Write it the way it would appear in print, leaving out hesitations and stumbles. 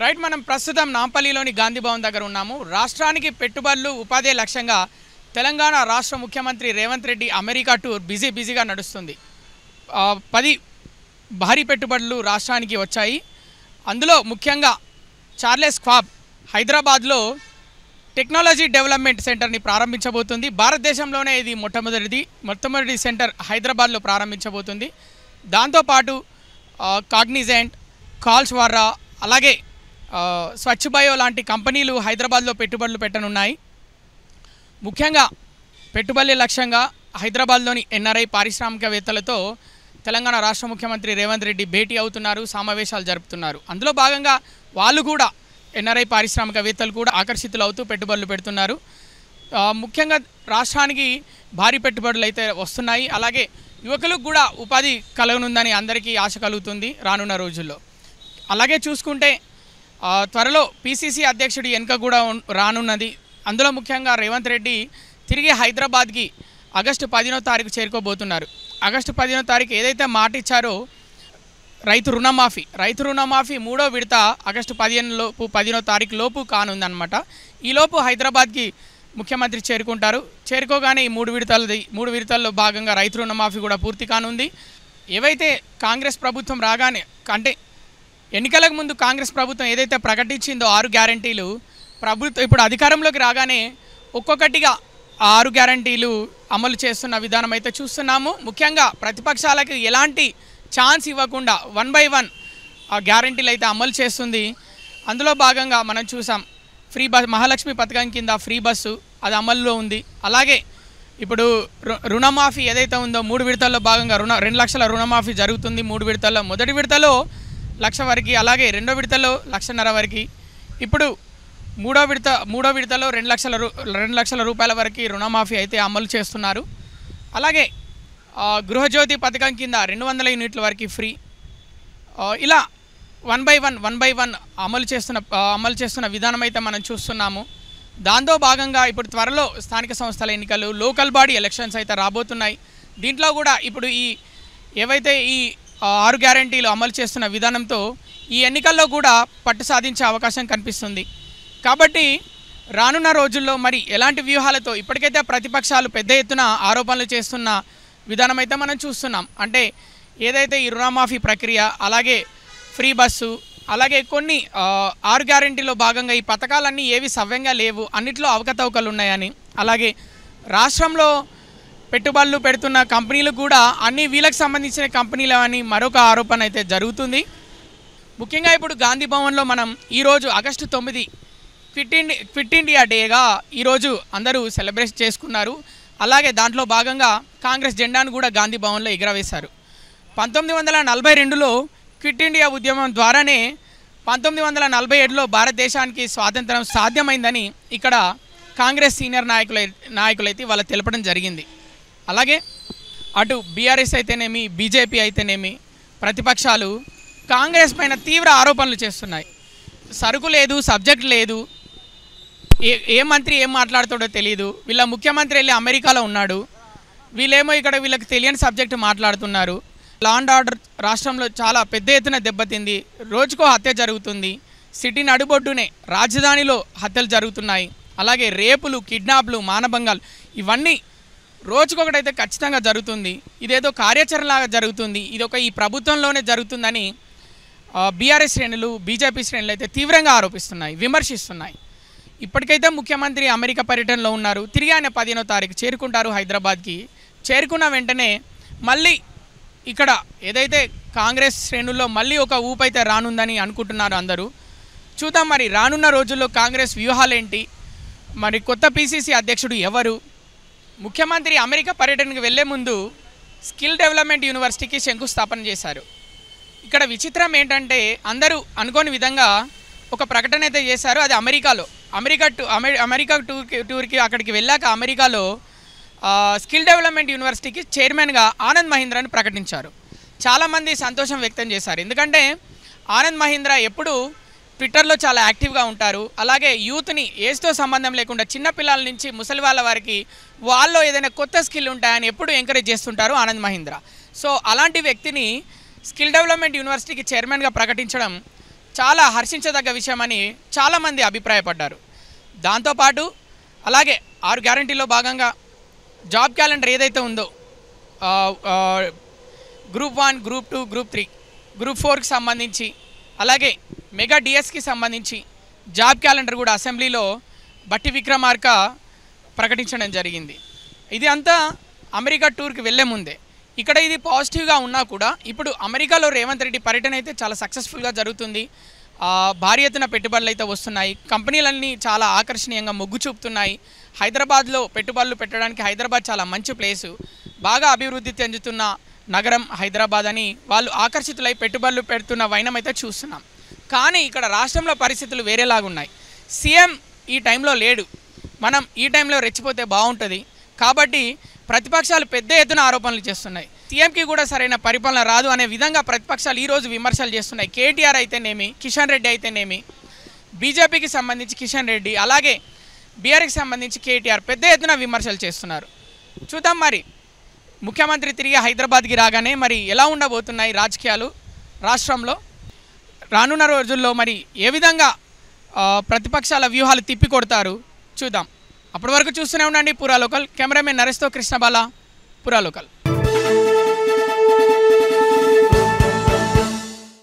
Right మనం ప్రస్తుతం నాంపల్లిలోని గాంధీ భవన్ దగ్గర ఉన్నాము. రాష్ట్రానికి పెట్టుబడులు ఉపాధి లక్ష్యంగా తెలంగాణ రాష్ట్ర ముఖ్యమంత్రి రేవంత్ రెడ్డి అమెరికా టూర్ బిజీగా నడుస్తుంది. 10 భారీ పెట్టుబడులు రాష్ట్రానికి వచ్చాయి. అందులో ముఖ్యంగా చార్లెస్ ష్వాబ్ హైదరాబాద్లో టెక్నాలజీ డెవలప్మెంట్ సెంటర్ని ప్రారంభించబోతుంది. భారతదేశంలోనే ఇది మొట్టమొదటి సెంటర్ హైదరాబాద్లో ప్రారంభించబోతుంది. దాంతోపాటు కాగ్నిజెంట్, కాల్స్వారా, అలాగే స్వచ్ఛ బయో లాంటి కంపెనీలు హైదరాబాద్లో పెట్టుబడులు పెట్టనున్నాయి. ముఖ్యంగా పెట్టుబడుల లక్ష్యంగా హైదరాబాద్లోని ఎన్ఆర్ఐ పారిశ్రామికవేత్తలతో తెలంగాణ రాష్ట్ర ముఖ్యమంత్రి రేవంత్ రెడ్డి భేటీ అవుతున్నారు, సమావేశాలు జరుపుతున్నారు. అందులో భాగంగా వాళ్ళు కూడా ఎన్ఆర్ఐ పారిశ్రామికవేత్తలు కూడా ఆకర్షితులు అవుతూ పెట్టుబడులు పెడుతున్నారు. ముఖ్యంగా రాష్ట్రానికి భారీ పెట్టుబడులు అయితే వస్తున్నాయి. అలాగే యువకులకు కూడా ఉపాధి కలగనుందని అందరికీ ఆశ కలుగుతుంది రానున్న రోజుల్లో. అలాగే చూసుకుంటే త్వరలో పిసిసి అధ్యక్షుడి ఎన్నిక కూడా రానున్నది. అందులో ముఖ్యంగా రేవంత్ రెడ్డి తిరిగి హైదరాబాద్కి ఆగస్టు 10వ తారీఖు చేరుకోబోతున్నారు. ఆగస్టు 10వ తారీఖు ఏదైతే మాట ఇచ్చారో రైతు రుణమాఫీ 3వ విడత ఆగస్టు 15వ తారీఖు లోపు కానుందన్నమాట. ఈలోపు హైదరాబాద్కి ముఖ్యమంత్రి చేరుకుంటారు. చేరుకోగానే ఈ 3 విడతల్లో భాగంగా రైతు రుణమాఫీ కూడా పూర్తి కానుంది. ఏవైతే కాంగ్రెస్ ప్రభుత్వం రాగానే అంటే ఎన్నికలకు ముందు కాంగ్రెస్ ప్రభుత్వం ఏదైతే ప్రకటించిందో 6 గ్యారంటీలు ప్రభుత్వం ఇప్పుడు అధికారంలోకి రాగానే ఒక్కొక్కటిగా 6 గ్యారంటీలు అమలు చేస్తున్న విధానం అయితే చూస్తున్నాము. ముఖ్యంగా ప్రతిపక్షాలకు ఎలాంటి ఛాన్స్ ఇవ్వకుండా 1 by 1 ఆ గ్యారంటీలు అయితే అమలు చేస్తుంది. అందులో భాగంగా మనం చూసాం ఫ్రీ బస్, మహాలక్ష్మి పథకం కింద ఫ్రీ బస్సు అది అమల్లో ఉంది. అలాగే ఇప్పుడు రుణమాఫీ ఏదైతే ఉందో 3 విడతల్లో భాగంగా 2 లక్షల రుణమాఫీ జరుగుతుంది. 3 విడతల్లో మొదటి విడతలో 1 లక్ష వరకు, అలాగే 2వ విడతలో 1.5 లక్షల వరకు, ఇప్పుడు 3వ విడతలో 2 లక్షల రూపాయల వరకు రుణమాఫీ అయితే అమలు చేస్తున్నారు. అలాగే గృహజ్యోతి పథకం కింద 200 యూనిట్ల వరకు ఫ్రీ. ఇలా 1 by 1 అమలు చేస్తున్న విధానం అయితే మనం చూస్తున్నాము. దాంతో భాగంగా ఇప్పుడు త్వరలో స్థానిక సంస్థల ఎన్నికలు, లోకల్ బాడీ ఎలక్షన్స్ అయితే రాబోతున్నాయి. దీంట్లో కూడా ఇప్పుడు ఏవైతే ఈ 6 గ్యారంటీలు అమలు చేస్తున్న విధానంతో ఈ ఎన్నికల్లో కూడా పట్టు సాధించే అవకాశం కనిపిస్తుంది. కాబట్టి రానున్న రోజుల్లో మరి ఎలాంటి వ్యూహాలతో ఇప్పటికైతే ప్రతిపక్షాలు పెద్ద ఎత్తున ఆరోపణలు చేస్తున్న విధానం అయితే మనం చూస్తున్నాం. అంటే ఏదైతే ఈ రుణమాఫీ ప్రక్రియ, అలాగే ఫ్రీ బస్సు, అలాగే కొన్ని 6 గ్యారంటీలో భాగంగా ఈ పథకాలన్నీ ఏవి సవ్యంగా లేవు, అన్నిట్లో అవకతవకలు ఉన్నాయని, అలాగే రాష్ట్రంలో పెట్టుబడులు పెడుతున్న కంపెనీలు కూడా అన్ని వీళ్ళకి సంబంధించిన కంపెనీలు అని మరొక ఆరోపణ అయితే జరుగుతుంది. ముఖ్యంగా ఇప్పుడు గాంధీ భవన్లో మనం ఈరోజు ఆగస్టు 9 క్విట్ ఇండియా డేగా ఈరోజు అందరూ సెలబ్రేట్ చేసుకున్నారు. అలాగే దాంట్లో భాగంగా కాంగ్రెస్ జెండాను కూడా గాంధీ భవన్లో ఎగురవేశారు. 1942లో క్విట్ ఇండియా ఉద్యమం ద్వారానే 1947లో భారతదేశానికి స్వాతంత్రం సాధ్యమైందని ఇక్కడ కాంగ్రెస్ సీనియర్ నాయకులైతే వాళ్ళ తెలపడం జరిగింది. అలాగే అటు బీఆర్ఎస్ అయితేనేమి, బీజేపీ అయితేనేమి ప్రతిపక్షాలు కాంగ్రెస్ పైన తీవ్ర ఆరోపణలు చేస్తున్నాయి. సరుకు లేదు, సబ్జెక్ట్ లేదు, ఏ మంత్రి ఏం మాట్లాడుతాడో తెలియదు, వీళ్ళ ముఖ్యమంత్రి వెళ్ళి అమెరికాలో ఉన్నాడు, వీళ్ళేమో ఇక్కడ వీళ్ళకి తెలియని సబ్జెక్టు మాట్లాడుతున్నారు. లా అండ్ ఆర్డర్ రాష్ట్రంలో చాలా పెద్ద ఎత్తున దెబ్బతింది. రోజుకో హత్య జరుగుతుంది. సిటీ నడుబొడ్డునే రాజధానిలో హత్యలు జరుగుతున్నాయి. అలాగే రేపులు, కిడ్నాప్లు, మానభంగాలు ఇవన్నీ రోజుకొకటైతే ఖచ్చితంగా జరుగుతుంది. ఇదేదో కార్యాచరణలాగా జరుగుతుంది, ఈ ప్రభుత్వంలోనే జరుగుతుందని బీఆర్ఎస్ శ్రేణులు, బీజేపీ శ్రేణులు అయితే తీవ్రంగా ఆరోపిస్తున్నాయి, విమర్శిస్తున్నాయి. ఇప్పటికైతే ముఖ్యమంత్రి అమెరికా పర్యటనలో ఉన్నారు. తిరిగి ఆయన 15వ తారీఖు చేరుకుంటారు హైదరాబాద్కి. చేరుకున్న వెంటనే మళ్ళీ ఇక్కడ ఏదైతే కాంగ్రెస్ శ్రేణుల్లో మళ్ళీ ఒక ఊపు అయితే రానుందని అనుకుంటున్నారు అందరూ. చూద్దాం మరి రానున్న రోజుల్లో కాంగ్రెస్ వ్యూహాలేంటి, మరి కొత్త పిసిసి అధ్యక్షుడు ఎవరు. ముఖ్యమంత్రి అమెరికా పర్యటనకు వెళ్లే ముందు స్కిల్ డెవలప్మెంట్ యూనివర్సిటీకి శంకుస్థాపన చేశారు. ఇక్కడ విచిత్రం ఏంటంటే అందరూ అనుకోని విధంగా ఒక ప్రకటన అయితే చేశారు. అది అమెరికా టూర్కి అక్కడికి వెళ్ళాక అమెరికాలో స్కిల్ డెవలప్మెంట్ యూనివర్సిటీకి చైర్మన్గా ఆనంద్ మహీంద్రాని ప్రకటించారు. చాలామంది సంతోషం వ్యక్తం చేశారు. ఎందుకంటే ఆనంద్ మహీంద్రా ఎప్పుడు ట్విట్టర్లో చాలా యాక్టివ్గా ఉంటారు. అలాగే యూత్ని ఏజ్తో సంబంధం లేకుండా చిన్నపిల్లల నుంచి ముసలి వాళ్ళ వారికి వాళ్ళలో ఏదైనా కొత్త స్కిల్ ఉంటాయని ఎప్పుడు ఎంకరేజ్ చేస్తుంటారు ఆనంద్ మహీంద్రా. సో అలాంటి వ్యక్తిని స్కిల్ డెవలప్మెంట్ యూనివర్సిటీకి చైర్మన్గా ప్రకటించడం చాలా హర్షించదగ్గ విషయమని చాలామంది అభిప్రాయపడ్డారు. దాంతోపాటు అలాగే 6 గ్యారంటీలో భాగంగా జాబ్ క్యాలెండర్ ఏదైతే ఉందో గ్రూప్ 1, గ్రూప్ 2, గ్రూప్ 3, గ్రూప్ 4కి సంబంధించి అలాగే మెగా డిఎస్కి సంబంధించి జాబ్ క్యాలెండర్ కూడా అసెంబ్లీలో బట్టి విక్రమార్క ప్రకటించడం జరిగింది. ఇది అంతా అమెరికా టూర్కి వెళ్ళే ముందే. ఇక్కడ ఇది పాజిటివ్గా ఉన్నా కూడా ఇప్పుడు అమెరికాలో రేవంత్ రెడ్డి పర్యటన అయితే చాలా సక్సెస్ఫుల్గా జరుగుతుంది. భారీ ఎత్తున పెట్టుబడులు అయితే వస్తున్నాయి. కంపెనీలన్నీ చాలా ఆకర్షణీయంగా మొగ్గు చూపుతున్నాయి. హైదరాబాద్లో పెట్టుబడులు పెట్టడానికి హైదరాబాద్ చాలా మంచి ప్లేసు, బాగా అభివృద్ధి చెందుతున్న నగరం హైదరాబాద్ అని వాళ్ళు ఆకర్షితులై పెట్టుబడులు పెడుతున్న వైనం అయితే చూస్తున్నాం. కానీ ఇక్కడ రాష్ట్రంలో పరిస్థితులు వేరేలాగా ఉన్నాయి. సీఎం ఈ టైంలో లేడు. మనం ఈ టైంలో రెచ్చిపోతే బాగుంటుంది కాబట్టి ప్రతిపక్షాలు పెద్ద ఎత్తున ఆరోపణలు చేస్తున్నాయి. సీఎంకి కూడా సరైన పరిపాలన రాదు అనే విధంగా ప్రతిపక్షాలు ఈరోజు విమర్శలు చేస్తున్నాయి. కేటీఆర్ అయితేనేమి, కిషన్ రెడ్డి అయితేనేమి, బీజేపీకి సంబంధించి కిషన్ రెడ్డి, అలాగే బీఆర్కి సంబంధించి కేటీఆర్ పెద్ద ఎత్తున విమర్శలు చేస్తున్నారు. చూద్దాం మరి ముఖ్యమంత్రి తిరిగి హైదరాబాద్కి రాగానే మరి ఎలా ఉండబోతున్నాయి రాజకీయాలు రాష్ట్రంలో. రానున్న రోజుల్లో మరి ఏ విధంగా ప్రతిపక్షాల వ్యూహాలు తిప్పి కొడతారు చూద్దాం. అప్పటి వరకు చూస్తూనే ఉండండి పురా లోకల్. కెమెరామెన్ నరేష్తో కృష్ణబాల, పురా లోకల్.